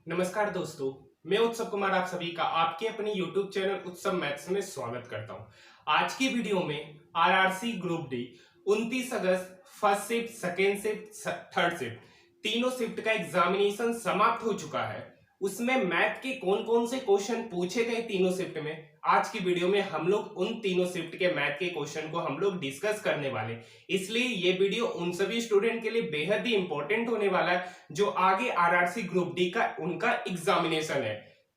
नमस्कार दोस्तों, मैं उत्सव कुमार आप सभी का आपके अपने YouTube चैनल उत्सव मैथ्स में स्वागत करता हूं। आज की वीडियो में आरआरसी ग्रुप डी 29 अगस्त first shift, second shift, third shift तीनों शिफ्ट का एग्जामिनेशन समाप्त हो चुका है। उसमें मैथ के कौन कौन से क्वेश्चन पूछे गए तीनों शिफ्ट में, आज की वीडियो में हम लोग उन तीनों शिफ्ट के मैथ के क्वेश्चन को हम लोग डिस्कस करने वाले। इसलिए ये वीडियो उन सभी स्टूडेंट के लिए बेहद ही इंपॉर्टेंट होने वाला है जो आगे आरआरसी ग्रुप डी का उनका एग्जामिनेशन है।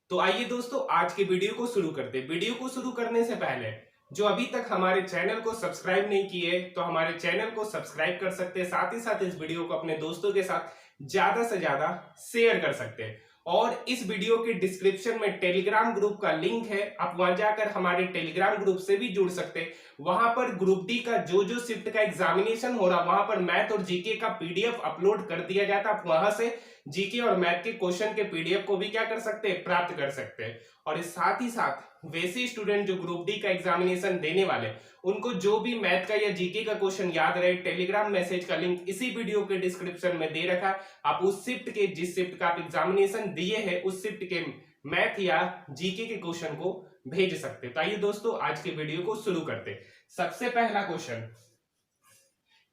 तो आइए दोस्तों आज के वीडियो को शुरू करते हैं। वीडियो को शुरू करने से पहले जो अभी तक हमारे चैनल को सब्सक्राइब नहीं किए तो हमारे चैनल को सब्सक्राइब कर सकते हैं, साथ ही साथ इस वीडियो को अपने दोस्तों के साथ ज्यादा से ज्यादा शेयर कर सकते हैं। और इस वीडियो के डिस्क्रिप्शन में टेलीग्राम ग्रुप का लिंक है, आप वहां जाकर हमारे टेलीग्राम ग्रुप से भी जुड़ सकते हैं। वहां पर ग्रुप डी का जो शिफ्ट का एग्जामिनेशन हो रहा वहां पर मैथ और जीके का पीडीएफ अपलोड कर दिया जाता है। आप वहां से जीके और मैथ के क्वेश्चन के पीडीएफ को भी क्या कर सकते हैं, प्राप्त कर सकते हैं। और साथ ही साथ वैसे स्टूडेंट जो ग्रुप डी का एग्जामिनेशन देने वाले उनको जो भी मैथ का या जीके का क्वेश्चन याद रहे, टेलीग्राम मैसेज का लिंक इसी वीडियो के डिस्क्रिप्शन में दे रखा है। आप उस शिफ्ट के जिस शिफ्ट का आप एग्जामिनेशन दिए हैं उस शिफ्ट के मैथ या जीके के क्वेश्चन को भेज सकते हैं। तो आइए दोस्तों आज के वीडियो को शुरू करते हैं। सबसे पहला क्वेश्चन,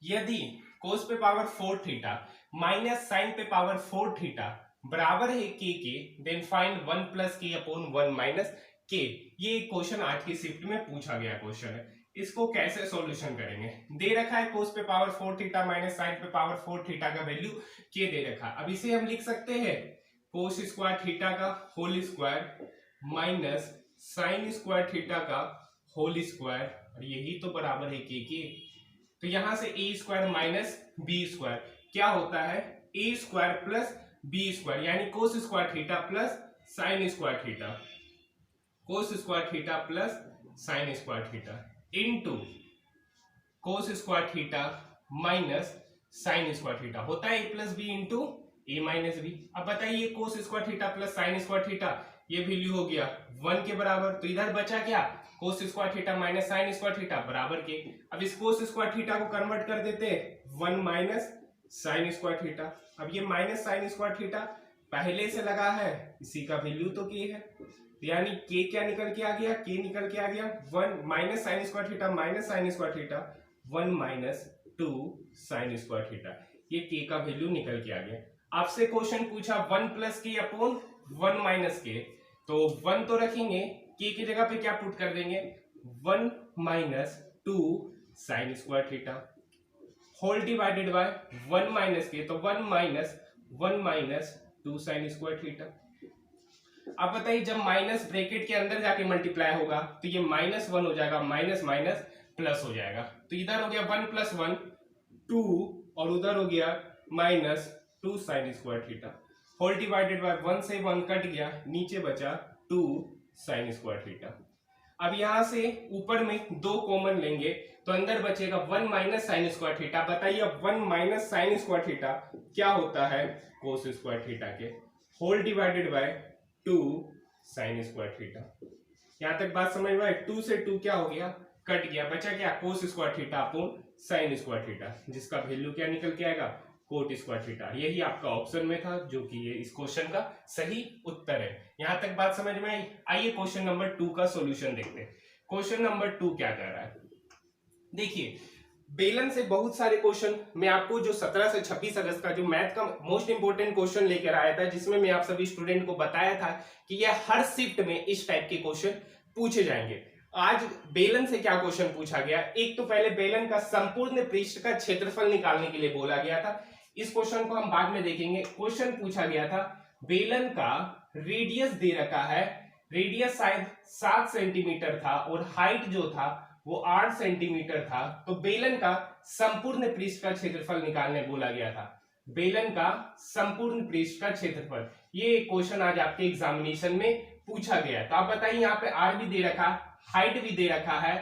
यदि कोस पे पावर 4 थीटा माइनस साइन पे पावर 4 थीटा बराबर है के देन फाइंड 1 प्लस के अपॉन 1 माइनस के। ये क्वेश्चन आज की शिफ्ट में पूछा गया क्वेश्चन है। इसको कैसे सॉल्यूशन करेंगे, दे रखा है कोस पे पावर 4 थीटा माइनस साइन पे पावर 4 थीटा का वैल्यू के दे रखा है। अब इसे हम लिख सकते हैं कोस स्क्वायर थीटा का whole square minus sine square theta का होल स्क्वायर, और यही तो बराबर है के। तो यहां से a square minus b square क्या होता है, a square plus b square, यानी cos square theta plus sine square theta, cos square theta plus sine square theta into cos square theta minus sine square theta होता है a plus b into a minus B. अब बताइए कोस square theta plus sine square theta ये value हो गया 1 के बराबर, तो इधर बचा क्या, कोस square theta minus sine square theta बराबर के। अब इस कोस स्क्वायर थीटा को कन्वर्ट कर देते 1 माइनस साइन स्क्वायर थीटा। अब ये माइनस साइन स्क्वायर थीटा पहले से लगा है, इसी का वैल्यू तो के है, यानी के क्या निकल के आ गया, के निकल के आ गया 1 minus sine square theta minus sine square theta 1 minus 2 sine square theta, ये के का वैल्यू निकल के आ गया। आपसे क्वेश्चन पूछा 1 प्लस के अपॉन 1 माइनस के, तो 1 तो रखेंगे, के की जगह पे क्या पुट कर देंगे 1 minus 2 sine square theta whole divided by 1 minus के, तो 1 माइनस 2 साइन स्क्वायर थीटा। अब बताइए जब माइनस ब्रैकेट के अंदर जाके मल्टीप्लाई होगा तो ये -1 हो जाएगा, माइनस माइनस प्लस हो जाएगा। तो इधर हो गया 1 + 1 2 और उधर हो गया -2 sine square theta whole divided by 1 से 1 कट गया, नीचे बचा 2 साइन स्क्वायर थीटा। अब यहां से ऊपर में 2 कॉमन लेंगे तो अंदर बचेगा 1 माइनस साइन स्क्वायर थीटा। बताइए 1 माइनस साइन स्क्वायर थीटा क्या होता है, कोस स्क्वायर थीटा के whole divided by 2 sine square theta. यहां तक बात समझ में आई, 2 से 2 क्या हो गया, कट गया, बचा क्या कोस square theta upon sine square theta, जिसका वैल्यू क्या निकल के आएगा कोट स्क्वायर थीटा। यही आपका ऑप्शन में था जो कि ये इस क्वेश्चन का सही उत्तर है। यहां तक बात समझ में आई। आइए क्वेश्चन नंबर 2 का सॉल्यूशन देखते हैं। क्वेश्चन नंबर 2 क्या कह रहा है, देखिए बेलन से बहुत सारे क्वेश्चन मैं आपको जो 17 से 26 अगस्त का जो मैथ का मोस्ट इंपोर्टेंट क्वेश्चन लेकर आया था, जिसमें मैं आप सभी स्टूडेंट को बताया था कि यह हर शिफ्ट में इस टाइप के क्वेश्चन पूछे जाएंगे। आज बेलन से क्या क्वेश्चन पूछा गया, एक तो पहले बेलन का संपूर्ण पृष्ठ का क्षेत्रफल निकालने के लिए बोला गया था। इस क्वेश्चन को हम बाद में देखेंगे। क्वेश्चन पूछा गया था बेलन का रेडियस दे रखा है, रेडियस शायद 7 सेंटीमीटर था और हाइट जो था वो 8 सेंटीमीटर था। तो बेलन का संपूर्ण पृष्ठ का क्षेत्रफल निकालने बोला गया था, बेलन का संपूर्ण पृष्ठ का क्षेत्रफल। ये क्वेश्चन आज आपके एग्जामिनेशन में पूछा गया। तो आप बताइए यहाँ पे आर भी दे रखा, हाइट भी दे रखा है,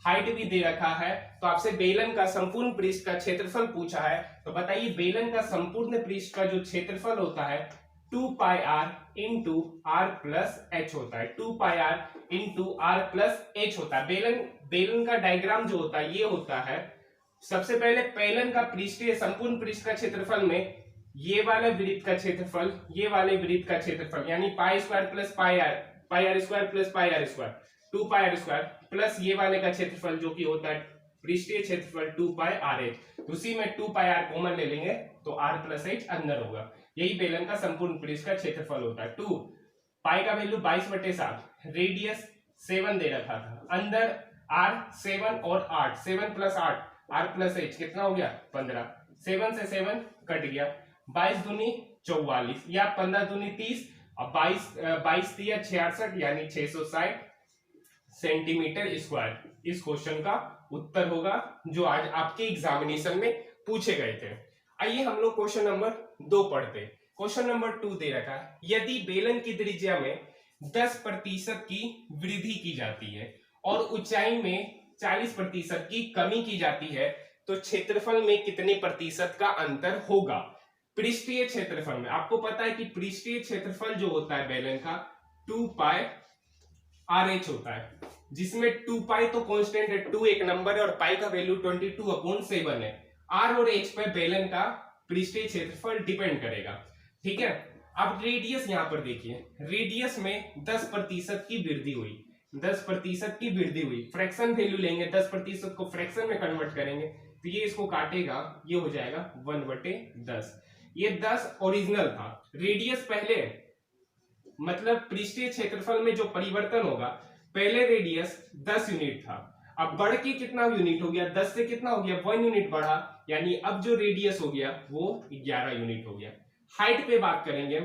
हाइट भी दे रखा है, तो आपसे बेलन का संपूर्ण पृष्ठ का क्षेत्रफल पूछा है। तो बताइए बेलन का संपूर्ण पृष्ठ का जो क्षेत्रफल होता है 2 pi R into R plus H होता है, 2 pi R into R plus H होता है। बेलन का डायग्राम जो होता है ये होता है, सबसे पहले बेलन का पृष्ठीय संपूर्ण पृष्ठ का क्षेत्रफल में ये वाला वृत्त का क्षेत्रफल, ये वाले वृत्त का क्षेत्रफल यानी pi square plus pi r square plus pi r square 2 pi r square plus ये वाले का क्षेत्रफल जो कि होता है पृष्ठीय क्षेत्रफल 2 पाई आर एच। उसी में 2 पाई आर कॉमन ले लेंगे तो आर प्लस एच अंदर होगा। यही बेलन का संपूर्ण पृष्ठ का क्षेत्रफल होता है। 2 पाई का वैल्यू 22/7, रेडियस 7 दे रखा था, अंदर आर 7 और 8, 7 प्लस 8 आर प्लस एच कितना हो गया 15, 7 से 7 कट गया, 22 दूनी 44 या 15 दूनी 30 और 22 तिया 66 यानी 660 सेंटीमीटर स्क्वायर इस क्वेश्चन का उत्तर होगा जो आज आपके एग्जामिनेशन में पूछे गए थे। आइए हम लोग क्वेश्चन नंबर 2 पढ़ते। क्वेश्चन नंबर 2 दे रखा है, यदि बेलन की त्रिज्या में 10% की वृद्धि की जाती है और ऊंचाई में 40% की कमी की जाती है तो क्षेत्रफल में कितने प्रतिशत का अंतर होगा। पृष्ठीय क्षेत्रफल में आपको पता है कि पृष्ठीय क्षेत्रफल जो होता है बेलन का 2 पाई आर एच होता है, जिसमें 2 पाई तो कांस्टेंट है, 2 एक नंबर है और पाई का वैल्यू 22/7 है। आर और एच पर बेलन का पृष्ठीय क्षेत्रफल डिपेंड करेगा। ठीक है, अब रेडियस यहां पर देखिए, रेडियस में 10% की वृद्धि हुई, 10% की वृद्धि हुई, फ्रैक्शन वैल्यू लेंगे, 10% को फ्रैक्शन में कन्वर्ट करेंगे तो ये इसको काटेगा, ये हो जाएगा 1/10। ये 10 ओरिजिनल था, रेडियस पहले मतलब पृष्ठीय क्षेत्रफल में जो परिवर्तन होगा, पहले रेडियस 10 यूनिट था, अब बढ़ के कितना यूनिट हो गया, 10 से कितना हो गया 1 यूनिट बढ़ा, यानी अब जो रेडियस हो गया वो 11 यूनिट हो गया। हाइट पे बात करेंगे,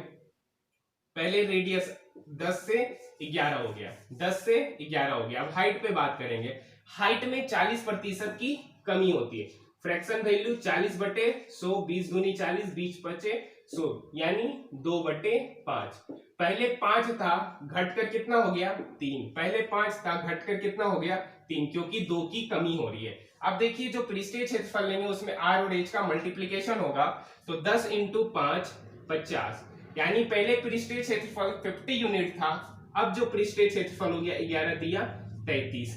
पहले रेडियस 10 से 11 हो गया, 10 से 11 हो गया। अब हाइट पे बात करेंगे, हाइट में 40% की कमी होती है, फ्रैक्शन वैल्यू 40/100, 20 दूनी 40, 20 बचे 100 यानी 2/5। पहले 5 था घटकर कितना हो गया 3, पहले 5 था घटकर कितना हो गया 3, क्योंकि 2 की कमी हो रही है। अब देखिए जो पृष्ठीय क्षेत्रफल लेंगे उसमें आर और एच का मल्टीप्लीकेशन होगा तो 10 × 5 50, यानी पहले पृष्ठीय क्षेत्रफल 50 यूनिट था, अब जो पृष्ठीय क्षेत्रफल हो गया 11 दिया 33।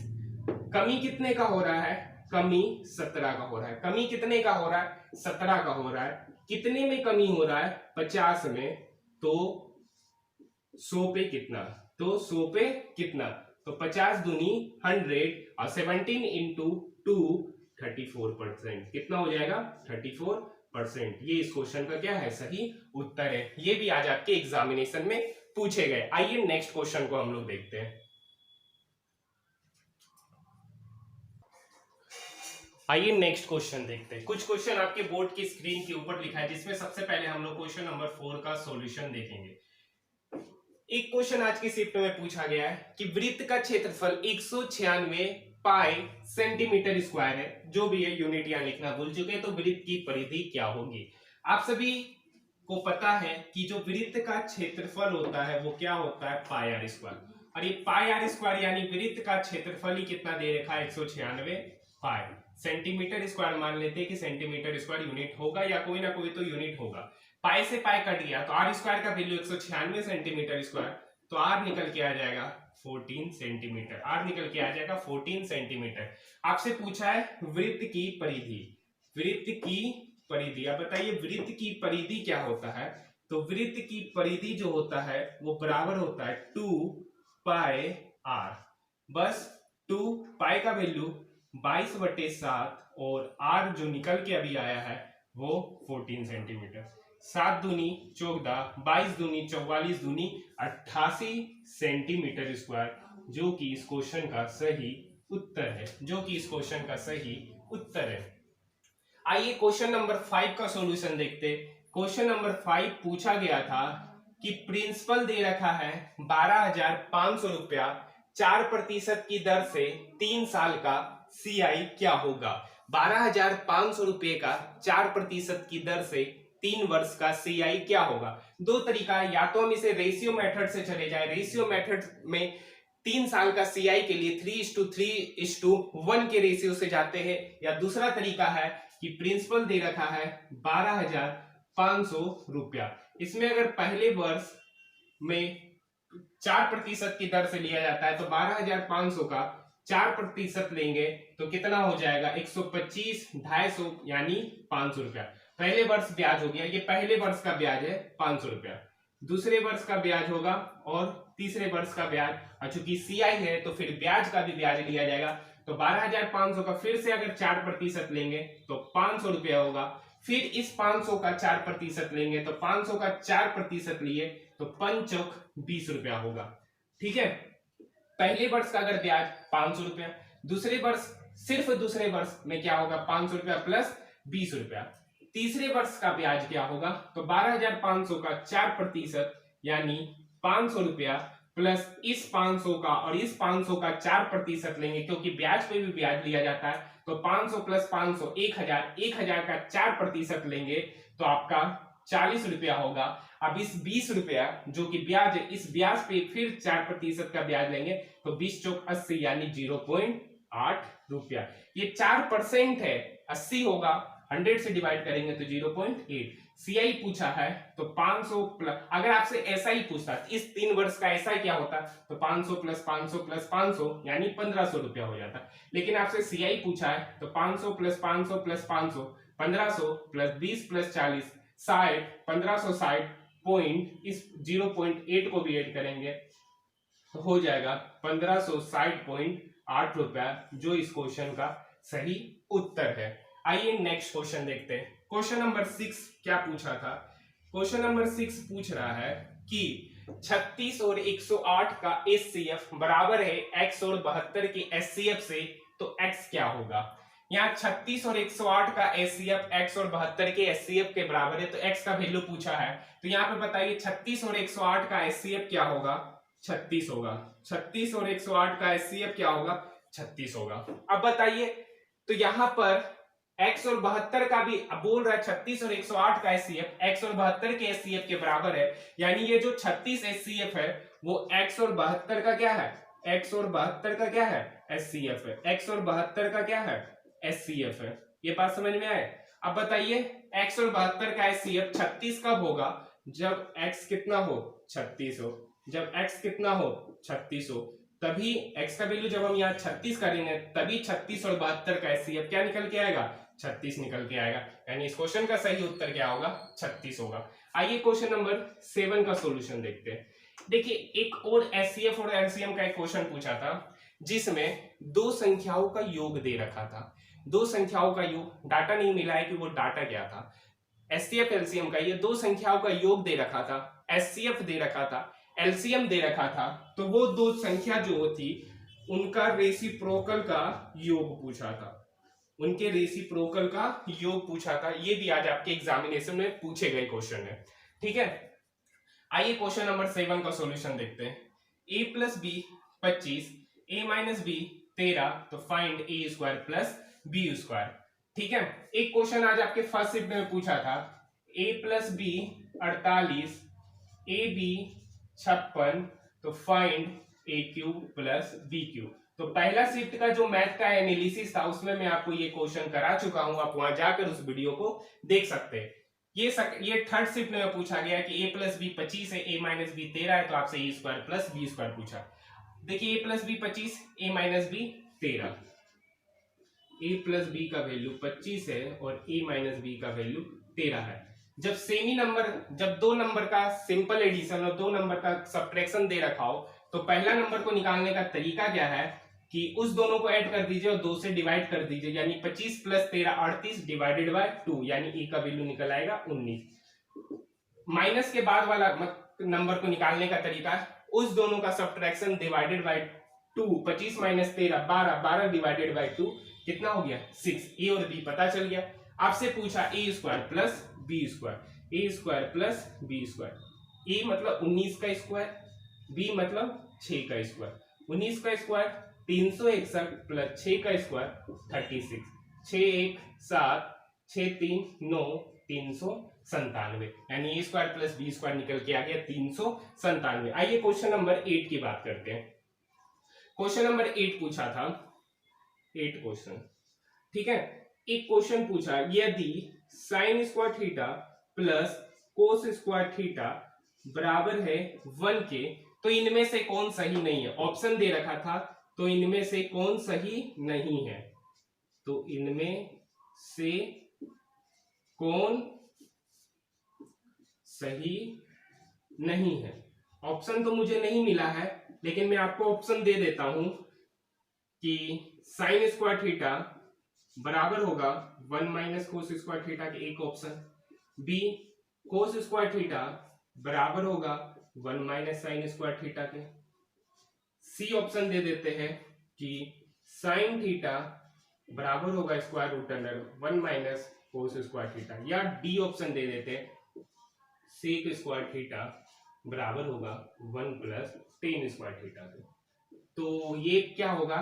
कमी कितने का हो रहा है, कमी 17 का हो रहा है। कमी कितने का हो रहा है 17 का हो रहा है। कितने में कमी हो रहा है 50 में, तो 100 पे कितना, तो 100 पे कितना, तो 50 दूनी 100 और 17 × 2 34%, कितना हो जाएगा 34%। ये इस क्वेश्चन का क्या है सही उत्तर है। ये भी आज आपके एग्जामिनेशन में पूछे गए। आइए नेक्स्ट क्वेश्चन को हम लोग देखते हैं। आइए नेक्स्ट क्वेश्चन देखते हैं। कुछ क्वेश्चन आपके बोर्ड की स्क्रीन के ऊपर लिखा है, जिसमें सबसे पहले हम लोग क्वेश्चन नंबर 4 का सॉल्यूशन देखेंगे। एक क्वेश्चन आज की शिफ्ट में पूछा गया है कि वृत्त का क्षेत्रफल 196 पाई सेंटीमीटर स्क्वायर है, जो भी है यूनिट यहाँ लिखना भूल चुके हैं, तो वृत्त की परिधि क्या होगी। आप सभी को पता है कि जो वृत्त का क्षेत्रफल होता है वो क्या होता है पाई आर स्क्वायर, और ये पाई आर स्क्वायर यानी वृत्त का क्षेत्रफल ही कितना दे रखा है 196 पाई सेंटीमीटर स्क्वायर। मान लेते हैं कि सेंटीमीटर स्क्वायर यूनिट होगा या कोई ना कोई तो यूनिट होगा। पाई से पाई कट गया तो आर स्क्वायर का वैल्यू 196 सेंटीमीटर स्क्वायर, तो आर निकल के आ जाएगा 14 सेंटीमीटर, आर निकल के आ जाएगा 14 सेंटीमीटर। आपसे पूछा है वृत्त की परिधि, वृत्त की परिधि। आप बताइए वृत्त की परिधि क्या होता है, तो वृत्त की परिधि जो होता है वो बराबर होता है 2 पाई आर। बस 2 पाई का वैल्यू 22/7 और आर जो निकल के अभी आया है वो 14 सेंटीमीटर। 7 दूनी 14, 22 दूनी 44 दूनी 88 सेंटीमीटर स्क्वायर, जो कि इस क्वेश्चन का सही उत्तर है, जो कि इस क्वेश्चन का सही उत्तर है। आइए क्वेश्चन नंबर 5 का सॉल्यूशन देखते। क्वेश्चन नंबर 5 पूछा गया था कि प्रिंसिपल दे रखा है 12,500 रुपया, 4% की दर से 3 साल का सीआई क्या होगा। 12,500 रुपए का 4% की दर से 3 वर्ष का सीआई क्या होगा। दो तरीका है, या तो हम इसे रेशियो मेथड से चले जाए, रेशियो मेथड में 3 साल का सीआई के लिए 3:3:1 के रेशियो से जाते हैं, या दूसरा तरीका है कि प्रिंसिपल दे रखा है 12,500 रुपया, इसमें अगर पहले वर्ष में 4% की दर से लिया जाता है तो 12,500 का 4% लेंगे तो कितना हो जाएगा 125, 250 यानी 500 रुपया। पहले वर्ष ब्याज हो गया, ये पहले वर्ष का ब्याज है 500 रुपया, दूसरे वर्ष का ब्याज होगा और तीसरे वर्ष का ब्याज, और चूंकि सीआई है तो फिर ब्याज का भी ब्याज लिया जाएगा। तो 12,500 का फिर से अगर 4% लेंगे तो 500 रुपया होगा, फिर इस 500 का 4% लेंगे तो 500 का 4% लिए तो 5 चौक 20 रुपया होगा। ठीक है, पहले वर्ष का अगर ब्याज 500 रुपया, दूसरे वर्ष, सिर्फ दूसरे वर्ष में क्या होगा 500 रुपया प्लस 20 रुपया, तीसरे वर्ष का ब्याज क्या होगा तो 12,500 का 4% यानी 500 रुपया प्लस इस 500 का और इस 500 का 4% लेंगे, क्योंकि ब्याज पे भी ब्याज लिया जाता है। तो 500 प्लस 500 1000, 1000 का 4% लेंगे तो आपका 40 रुपया होगा। अब इस 20 रुपया जो कि ब्याज है, इस ब्याज पे फिर 4% का ब्याज लेंगे तो 20 चौक 80 यानी 0.8 रुपया। ये 4% है, 80 होगा, 100 से डिवाइड करेंगे तो 0.8। सीआई पूछा है तो 500 प्लस, अगर आपसे ऐसा ही पूछता इस 3 वर्ष का ऐसा क्या होता तो 500 प्लस 500 प्लस 500 यानी 1500 रुपया हो जाता। लेकिन आपसे सीआई पूछा है तो 500 plus 500 plus 500 1500 plus 20 plus 40 60, 1560 point, इस 0.8 को भी ऐड करेंगे तो हो जाएगा 1560.8 रुपया, जो इस क्वेश्चन का सही उत्तर है। आइए नेक्स्ट क्वेश्चन देखते हैं। क्वेश्चन नंबर 6 क्या पूछा था? क्वेश्चन नंबर 6 पूछ रहा है कि 36 और 108 का एचसीएफ बराबर है x और 72 के एचसीएफ से, तो x क्या होगा? यहाँ 36 और 108 का एचसीएफ x और 72 के एचसीएफ के बराबर है, तो x का वैल्यू पूछा है। तो यहाँ पे बताइए 36 और 108 का एचसीएफ क्या होगा? 36 होगा। 36 और 108 का एचसीएफ क्या होगा? 36 होगा। अब बताइए, तो यहाँ पर x और 72 का भी बोल रहा है, 36 और 108 का एचसीएफ x और 72 के एचसीएफ के बराबर है, यानी ये जो 36 एचसीएफ है वो x और 72 का क्या है? x और 72 का क्या है? एचसीएफ है। x और 72 का क्या है? एचसीएफ है। ये बात समझ में आए? अब बताइए x और 72 का एचसीएफ 36 कब होगा? जब x कितना हो? 36 हो। जब x कितना हो? 36 हो, तभी x का वैल्यू जब हम यहाँ 36 करेंगे तभी 36 और 72 का एचसीएफ क्या निकल के आएगा? 36 निकल के आएगा। यानी इस क्वेश्चन का सही उत्तर क्या होगा? 36 होगा। आइए क्वेश्चन नंबर 7 का सॉल्यूशन देखते हैं। देखिए, एक और एचसीएफ और एलसीएम का एक क्वेश्चन पूछा था जिसमें दो संख्याओं का योग दे रखा था। दो संख्याओं का योग, डाटा नहीं मिला है कि वो डाटा क्या था। एचसीएफ एलसीएम का ये दो संख्याओं का योग दे रखा था, एचसीएफ दे रखा था, एलसीएम दे रखा था। तो वो दो संख्या जो थी उनका रेसिप्रोकल का योग पूछा था, उनके रेसिप्रोकल का योग पूछा था। ये भी आज आपके एग्जामिनेशन में पूछे गए क्वेश्चन है। ठीक है, आइए क्वेश्चन नंबर 7 का सॉल्यूशन देखते हैं। a plus b 25, a minus b 13, तो find a square plus b square. ठीक है, एक क्वेश्चन आज आपके फर्स्ट शिफ्ट में पूछा था, a plus b 48, a b 56, तो find a cube plus b cube. तो पहला शिफ्ट का जो मैथ का एनालिसिस था उसमें मैं आपको ये क्वेश्चन करा चुका हूं, आप वहां जाकर उस वीडियो को देख सकते हैं। ये थर्ड शिफ्ट में पूछा गया कि a प्लस बी 25 है, a माइनस बी 13 है, तो आपसे a square plus b square पूछा। देखिए a plus b 25, a minus b 13, a plus b का वैल्यू 25 है और a माइनस बी का वैल्यू 13 है। जब सेमी नंबर, जब दो नंबर का सिंपल एडिशन और दो नंबर का सब्ट्रैक्शन दे रखा हो, तो पहला नंबर को निकालने का तरीका क्या है कि उस दोनों को ऐड कर दीजिए और 2 से डिवाइड कर दीजिए, यानी 25 प्लस 13 38 डिवाइडेड बाय 2, यानी ए का वैल्यू निकल आएगा 19। माइनस के बाद वाला नंबर को निकालने का तरीका, उस दोनों का subtraction divided by 2, 25 minus 13 12, 12 divided by 2 कितना हो गया? 6। ए और बी पता चल गया। आपसे पूछा ए स्क्वायर प्लस बी स्क्वायर, ए स्क्वायर प्लस बी स्क्वायर। ए मतलब 19 का स्क्वायर, बी मतलब 6 का स्क्वायर। 19 का स्क्वायर 361 प्लस 6 का स्क्वायर 36, 6 1 7, 6 3 9, 397, यानी ए स्क्वायर प्लस बी स्क्वायर निकल के आ गया 397। आइए क्वेश्चन नंबर 8 की बात करते हैं। क्वेश्चन नंबर 8 पूछा था, 8 क्वेश्चन। ठीक है, एक क्वेश्चन पूछा, यदि sign square theta plus cos square theta बराबर है 1 के, तो इनमें से कौन सही नहीं है? ऑप्शन दे रखा था, तो इनमें से कौन सही नहीं है? तो इनमें से कोण सही नहीं है। ऑप्शन तो मुझे नहीं मिला है, लेकिन मैं आपको ऑप्शन दे देता हूं कि साइन स्क्वायर थीटा बराबर होगा 1 माइनस कोस स्क्वायर थीटा के, एक option. B, cos square theta बराबर होगा 1 माइनस साइन स्क्वायर थीटा के। सी ऑप्शन दे देते हैं कि साइन थीटा बराबर होगा square root under 1 minus cos square theta. या डी ऑप्शन दे देते हैं सेक स्क्वायर थीटा बराबर होगा 1 प्लस टेन स्क्वायर थीटा के। तो ये क्या होगा,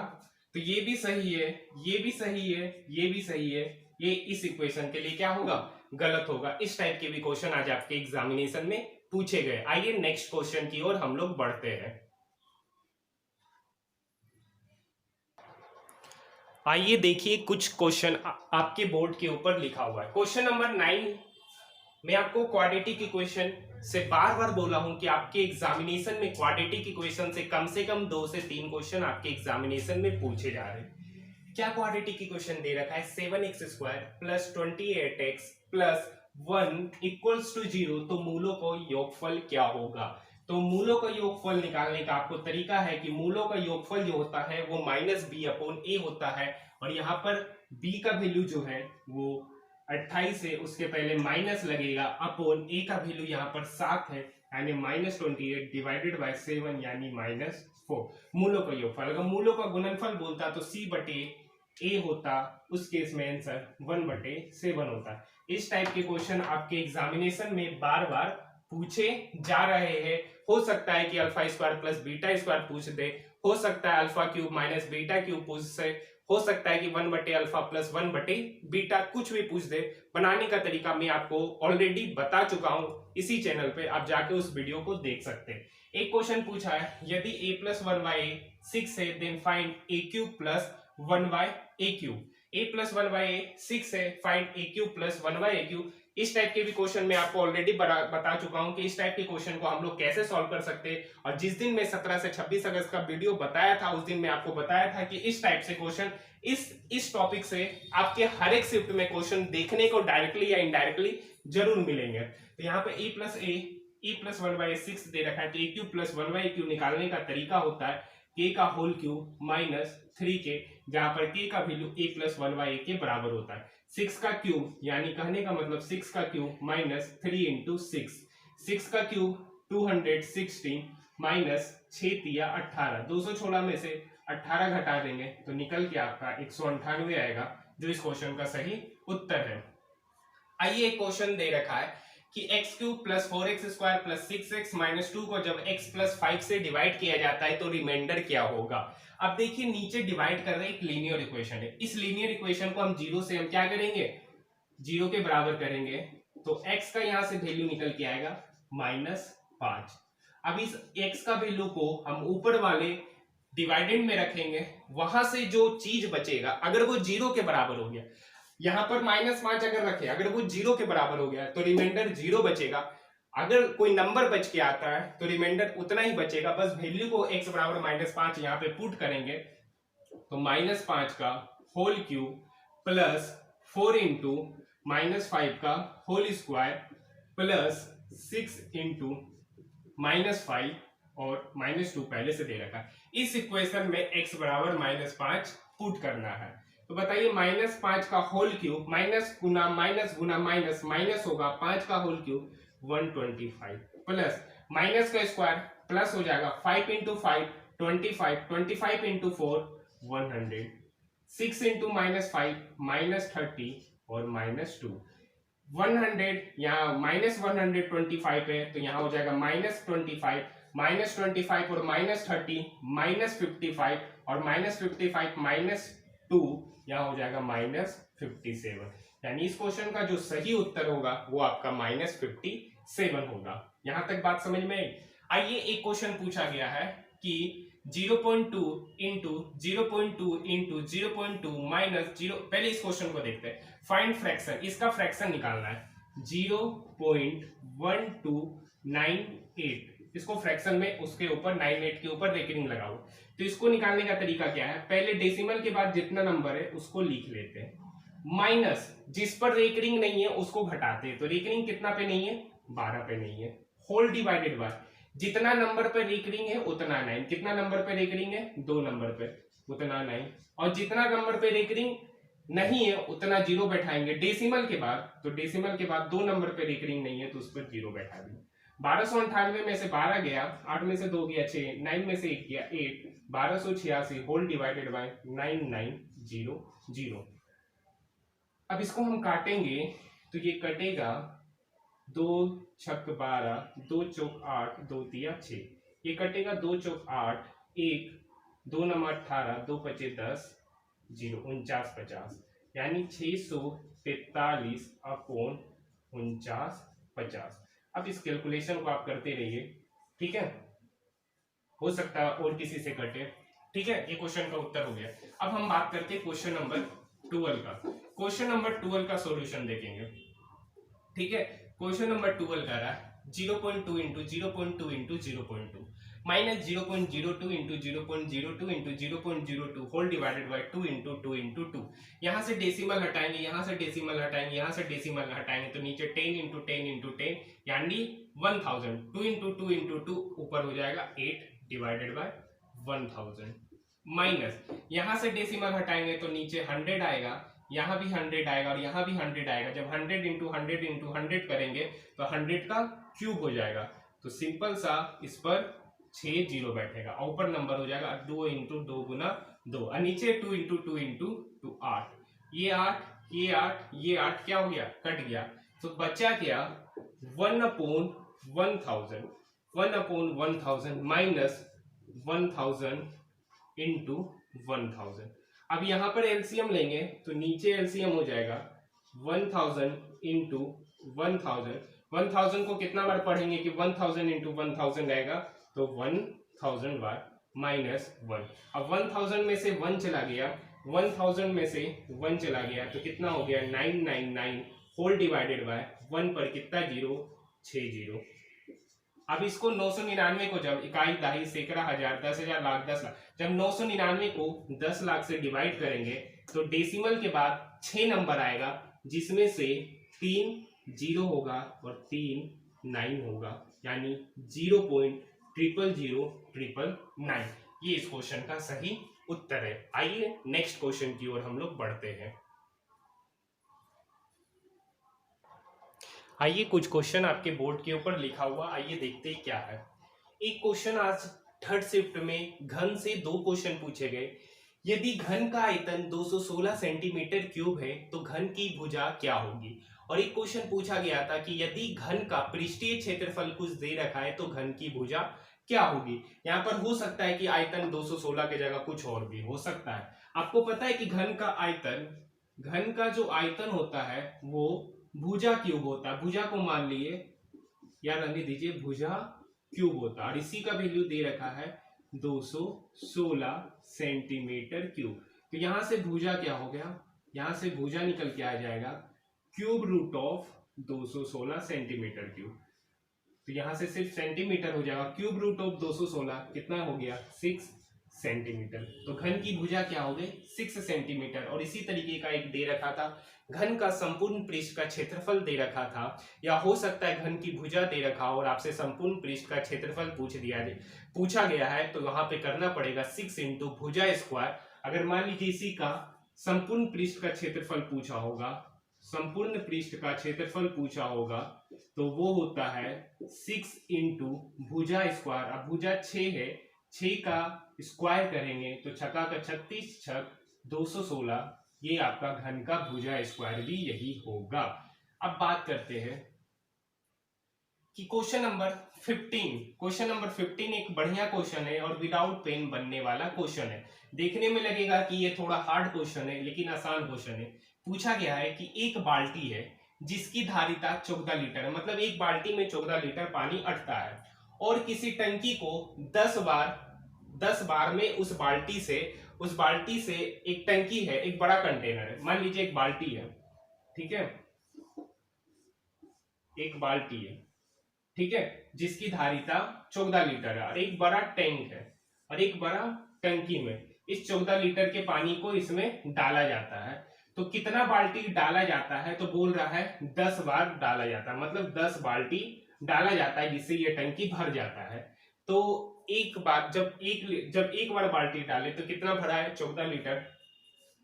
तो ये भी सही है, ये भी सही है, ये भी सही है, ये इस इक्वेशन के लिए क्या होगा, गलत होगा। इस टाइप के भी क्वेश्चन आज आपके एग्जामिनेशन में पूछे गए। आइए नेक्स्ट क्वेश्चन की ओर हम लोग बढ़ते हैं। आइए देखिए कुछ क्वेश्चन आपके बोर्ड के ऊपर लिखा हुआ है। क्वेश्चन नंबर 9, मैं आपको क्वाड्रेटिक इक्वेशन से बार बोला हूं कि आपके एग्जामिनेशन में क्वाड्रेटिक इक्वेशन से कम 2 से 3 क्वेश्चन आपके एग्जामिनेशन में पूछे जा रहे हैं। क्या क्वाड्रेटिक इक्वेशन दे रखा है, 7x square plus 28x plus 1 equals to 0, तो मूलों को योगफल क्या होगा। तो मूलों का योगफल निकालने का आपको तरीका है कि मूलों का योगफल जो होता है वो माइनस बी अपॉन ए होता है, और यहाँ पर b का वैल्यू जो है वो 28 है, उसके पहले माइनस लगेगा, अपॉन ए का वैल्यू यहाँ पर 7 है, यानी -28 डिवाइडेड बाय 7 यानी -4। मूलों का योगफल, अगर मूलों का गुणनफल बोलता तो c बटे a होता, उस केस में आंसर 1/7 होता। इस टाइप के क्वेश्चन आपके एग्जामिनेशन में बार पूछे जा रहे हैं। हो सकता है कि alpha square plus beta square पूछ दे, हो सकता है alpha cube minus beta cube पूछ से, हो सकता है कि 1/अल्फा प्लस 1/बीटा, कुछ भी पूछ दे। बनाने का तरीका मैं आपको ऑलरेडी बता चुका हूं इसी चैनल पे, आप जाके उस वीडियो को देख सकते हैं। एक क्वेश्चन पूछा है, यदि a प्लस 1/a 6 है, then find a cube plus 1/a cube. a plus 1/a 6 है, find a cube plus 1/a cube. इस टाइप के भी क्वेश्चन मैं आपको ऑलरेडी बता चुका हूं कि इस टाइप के क्वेश्चन को हम लोग कैसे सॉल्व कर सकते हैं। और जिस दिन मैं 17 से 26 अगस्त का वीडियो बताया था, उस दिन मैं आपको बताया था कि इस टाइप से क्वेश्चन इस टॉपिक से आपके हर एक शिफ्ट में क्वेश्चन देखने को डायरेक्टली या इनडायरेक्टली जरूर मिलेंगे। तो यहाँ पे a प्लस 1/a 6 दे रखा है, तो a cube plus 1/a cube निकालने का तरीका होता है k का होल क्यूब माइनस 3k, जहां पर k का वैल्यू a प्लस 1/a के बराबर होता है। 6 का क्यूब यानी कहने का मतलब 6 का क्यूब माइनस 3 इंटू 6, 6 का क्यूब 216 माइनस 6 तिया 18, 216 में से 18 घटा देंगे तो निकल के आपका 198 आएगा, जो इस क्वेश्चन का सही उत्तर है। आइए एक क्वेश्चन दे रखा है कि x cube plus 4x square plus 6x minus 2 को जब x प्लस 5 से डिवाइड किया जाता है तो रिमाइंडर क्या होगा। अब देखिए नीचे डिवाइड कर रहे हैं, एक लीनियर इक्वेशन है, इस लीनियर इक्वेशन को हम जीरो से हम क्या करेंगे, जीरो के बराबर करेंगे, तो x का यहां से वैल्यू निकल के आएगा -5। अब इस x का वैल्यू को हम ऊपर वाले डिवाइडेंड में रखेंगे, वहां से जो चीज बचेगा, अगर वो जीरो के बराबर हो गया, यहां पर -5 अगर रखे, अगर वो जीरो के बराबर हो गया तो रिमाइंडर जीरो बचेगा। अगर कोई नंबर बच के आता है तो रिमाइंडर उतना ही बचेगा, बस वैल्यू को x बराबर -5 यहाँ पे पुट करेंगे, तो -5 का होल क्यूब प्लस 4 इंटू -5 का होल स्क्वायर प्लस 6 इंटू -5 और -2 पहले से दे रखा है। इस इक्वेशन में x बराबर -5 पुट करना है, तो बताइए -5 का होल क्यूब, माइनस गुना माइनस माइनस होगा, 5 का होल क्यूब 125 प्लस माइनस का स्क्वायर प्लस हो जाएगा, 5 इंटू 5 25, 25 इंटू 4 100, 6 इंटू -5 -30 और -2, 100 यहाँ -125 है तो यहाँ हो जाएगा -25 -25 और -30 -55 और -55 -2 यहाँ हो जाएगा -57। यानी इस क्वेश्चन का जो सही उत्तर होगा वो आपका -57 होगा। यहां तक बात समझ में आई। आइए एक क्वेश्चन पूछा गया है कि 0.2 इंटू 0.2 इंटू 0.2 माइनस 0, पहले इस क्वेश्चन को देखते हैं। फाइंड फ्रैक्शन, इसका फ्रैक्शन निकालना है 0.1298, इसको फ्रैक्शन में उसके ऊपर 98 के ऊपर रेकरिंग लगाओ। तो इसको निकालने का तरीका क्या है, पहले डेसिमल के बाद जितना नंबर है उसको लिख लेते हैं, माइनस जिस पर रेकरिंग नहीं है उसको घटाते हैं, तो रेकरिंग कितना पे नहीं है, 12 पे नहीं है, होल डिवाइडेड बाय जितना नंबर पे रेकरिंग है उतना 9, कितना नंबर पे रेकरिंग है, 2 नंबर पे, उतना 9, और जितना नंबर पे रेकरिंग नहीं है उतना 0 बैठाएंगे डेसिमल के बाद, तो डेसिमल के बाद 2 नंबर पे रेकरिंग नहीं है तो उस पर 0 बैठा दिया। 1298 में से 12 गया, 8 में से 2 गया 6, 9 में से 1 गया 8, 1286 होल डिवाइडेड बाय 9900। अब इसको हम काटेंगे तो ये कटेगा 2 छक 12, 2 चौक 8, 2 तिया 6, ये कटेगा 2 चौक 8, 1, 2 नंबर 18, 2 पचे 10, 0, 49 50, यानी 643 अपॉन 49 50। अब इस कैलकुलेशन को आप करते रहिए, ठीक है, हो सकता है और किसी से कटे, ठीक है। ये क्वेश्चन का उत्तर हो गया। अब हम बात करते हैं क्वेश्चन नंबर 12 का। क्वेश्चन नंबर 12 का सॉल्यूशन देखेंगे, ठीक है। क्वेश्चन नंबर 12 का रहा है 0.2 into 0.2 into 0.2 minus 0.02 into 0.02 into 0.02 whole divided by 2 into 2 into 2। यहाँ से डेसिमल हटाएंगे, यहाँ से डेसिमल हटाएंगे, यहाँ से डेसिमल हटाएंगे, तो नीचे 10 इंटू 10 इंटू 10 यानी 1000। 2 इंटू 2 इंटू 2 ऊपर हो जाएगा 8 डिवाइडेड बाय 1000 माइनस यहाँ से डेसिमल हटाएंगे तो नीचे 100 आएगा, यहाँ भी 100 आएगा और यहाँ भी 100 आएगा। जब 100 इंटू 100 इंटू 100 करेंगे तो 100 का क्यूब हो जाएगा, तो सिंपल सा इस पर 6 जीरो बैठेगा और ऊपर नंबर हो जाएगा 2 इंटू 2 गुना 2 और नीचे 2 इंटू 2 इंटू 2 8, ये 8 ये 8 ये 8 क्या हो गया, कट गया, तो बचा क्या 1 अपॉन 1000, 1 अपॉन 1000 माइनस 1000 इंटू 1000। अब यहां पर एलसीएम लेंगे तो नीचे एलसीएम हो जाएगा 1000 इंटू 1000 को कितना बार पढ़ेंगे कि 1000 इंटू 1000 आएगा, तो 1000 बार माइनस 1। अब 1000 में से 1 चला गया, 1000 में से 1 चला गया तो कितना हो गया 999 होल डिवाइडेड बाय 1 पर कितना जीरो, 6 जीरो। अब इसको 999 को जब इकाई दहाई सैकड़ा हजार 10,000 लाख 10 लाख, जब 999 को 10 लाख से डिवाइड करेंगे तो डेसिमल के बाद 6 नंबर आएगा जिसमें से 3 जीरो होगा और 3 9 होगा, यानी 0.00009। ये इस क्वेश्चन का सही उत्तर है। आइए नेक्स्ट क्वेश्चन की ओर हम लोग बढ़ते हैं। आइए कुछ क्वेश्चन आपके बोर्ड के ऊपर लिखा हुआ, आइए देखते हैं क्या है। एक क्वेश्चन आज थर्ड शिफ्ट में घन से 2 क्वेश्चन पूछे गए। यदि घन का आयतन 216 सेंटीमीटर क्यूब है तो घन की भुजा क्या होगी। और एक क्वेश्चन पूछा गया था कि यदि घन का पृष्ठीय क्षेत्रफल कुछ दे रखा है तो घन की भुजा क्या होगी। यहाँ पर हो सकता है कि आयतन 216 की जगह कुछ और भी हो सकता है। आपको पता है कि घन का आयतन, घन का जो आयतन होता है वो भुजा क्यूब होता है। भुजा को मान लिए याद रखने दीजिए, भुजा क्यूब होता है और इसी का वैल्यू दे रखा है 216 सेंटीमीटर क्यूब। तो यहां से भुजा क्या हो गया, यहां से भुजा निकल के आ जाएगा cube root of 216 centimetre cube. तो यहां से सिर्फ सेंटीमीटर हो जाएगा, क्यूब रूट ऑफ 216 कितना हो गया 6 सेंटीमीटर। तो घन की भुजा क्या हो गई 6 सेंटीमीटर। और इसी तरीके का एक दे रखा था, घन का संपूर्ण पृष्ठ का क्षेत्रफल दे रखा था, या हो सकता है घन की भुजा दे रखा हो और आपसे संपूर्ण पृष्ठ का क्षेत्रफल पूछा गया है, तो वहां पे करना पड़ेगा 6 इंटू भुजा स्क्वायर। अगर मान लीजिए इसी का संपूर्ण पृष्ठ का क्षेत्रफल पूछा होगा, संपूर्ण पृष्ठ का क्षेत्रफल पूछा होगा तो वो होता है 6 इंटू भुजा स्क्वायर। अब भुजा 6 है, 6 का स्क्वायर करेंगे तो छक्का का 36 छक 216, ये आपका घन का भुजा स्क्वायर भी यही होगा। अब बात करते हैं कि क्वेश्चन नंबर 15। क्वेश्चन नंबर 15 एक बढ़िया क्वेश्चन है और विदाउट पेन बनने वाला क्वेश्चन है। देखने में लगेगा कि ये थोड़ा हार्ड क्वेश्चन है लेकिन आसान क्वेश्चन है। पूछा गया है कि एक बाल्टी है जिसकी धारिता 14 लीटर है, मतलब एक बाल्टी में 14 लीटर पानी अटता है और किसी टंकी को 10 बार में उस बाल्टी से एक टंकी है, एक बड़ा कंटेनर है, मान लीजिए एक बाल्टी है, ठीक है, एक बाल्टी है, ठीक है, जिसकी धारिता 14 लीटर है और एक बड़ा टैंक है और एक बड़ा टंकी में इस 14 लीटर के पानी को इसमें डाला जाता है। तो कितना बाल्टी डाला जाता है, तो बोल रहा है 10 बार डाला जाता है, मतलब 10 बाल्टी डाला जाता है जिससे ये टंकी भर जाता है। तो एक बार जब एक बार बाल्टी डाले तो कितना भरा है, 14 लीटर।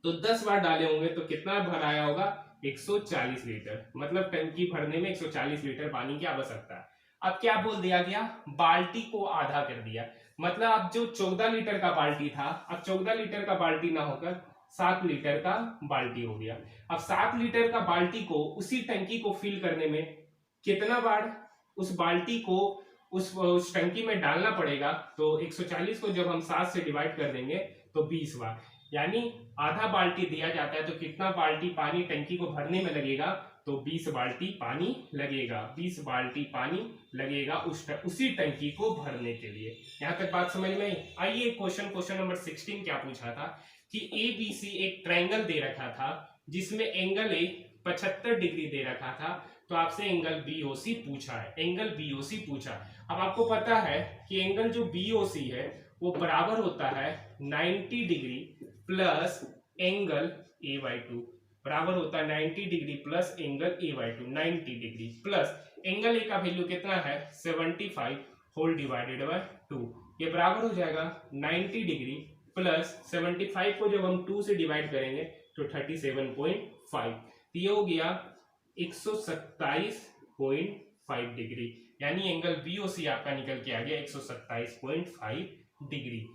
तो 10 बार डाले होंगे तो कितना भराया होगा, 140 लीटर। मतलब टंकी भरने में 140 लीटर पानी की आवश्यकता है। अब क्या बोल दिया गया, बाल्टी को आधा कर दिया। मतलब अब जो 14 लीटर का बाल्टी था, अब 14 लीटर का बाल्टी ना होकर 7 लीटर का बाल्टी हो गया। अब 7 लीटर का बाल्टी को उसी टंकी को फिल करने में कितना बार उस बाल्टी को उस टंकी में डालना पड़ेगा। तो 140 को जब हम 7 से डिवाइड कर देंगे तो 20 बार, यानी आधा बाल्टी दिया जाता है तो कितना बाल्टी पानी टंकी को भरने में लगेगा, तो 20 बाल्टी पानी लगेगा। 20 बाल्टी पानी लगेगा उसी टंकी को भरने के लिए। यहां तक बात समझ में आई। आइए क्वेश्चन नंबर 16 क्या पूछा था कि ABC एक ट्रायंगल दे रखा था जिसमें एंगल ए 75 डिग्री दे रखा था। तो आपसे एंगल BOC पूछा है, एंगल BOC पूछा। अब आपको पता है कि एंगल जो BOC है वो बराबर होता है 90 डिग्री प्लस एंगल A/2, बराबर होता है 90 degree plus angle A/2। 90 degree plus angle A का वैल्यू कितना है, 75 होल डिवाइडेड बाय 2। ये बराबर हो जाएगा 90 डिग्री प्लस 75 को जब हम 2 से डिवाइड करेंगे तो 37.5। ये हो गया 127.5 डिग्री, यानी एंगल BOC आपका निकल के आ गया 127.5 डिग्री।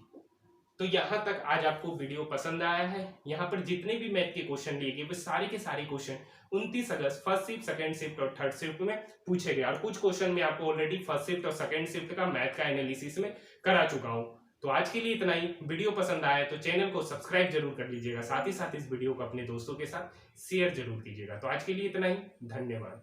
तो यहां तक आज आपको वीडियो पसंद आया है। यहाँ पर जितने भी मैथ के क्वेश्चन लिए गए वो सारे के सारे क्वेश्चन 29 अगस्त फर्स्ट शिफ्ट, सेकंड शिफ्ट और थर्ड शिफ्ट में पूछे गए। और कुछ क्वेश्चन में आपको ऑलरेडी फर्स्ट शिफ्ट और सेकंड शिफ्ट का मैथ का एनालिसिस में करा चुका हूं। तो आज के लिए इतना ही। वीडियो पसंद आया तो चैनल को सब्सक्राइब जरूर कर लीजिएगा, साथ ही साथ इस वीडियो को अपने दोस्तों के साथ शेयर जरूर कीजिएगा। तो आज के लिए इतना ही, धन्यवाद।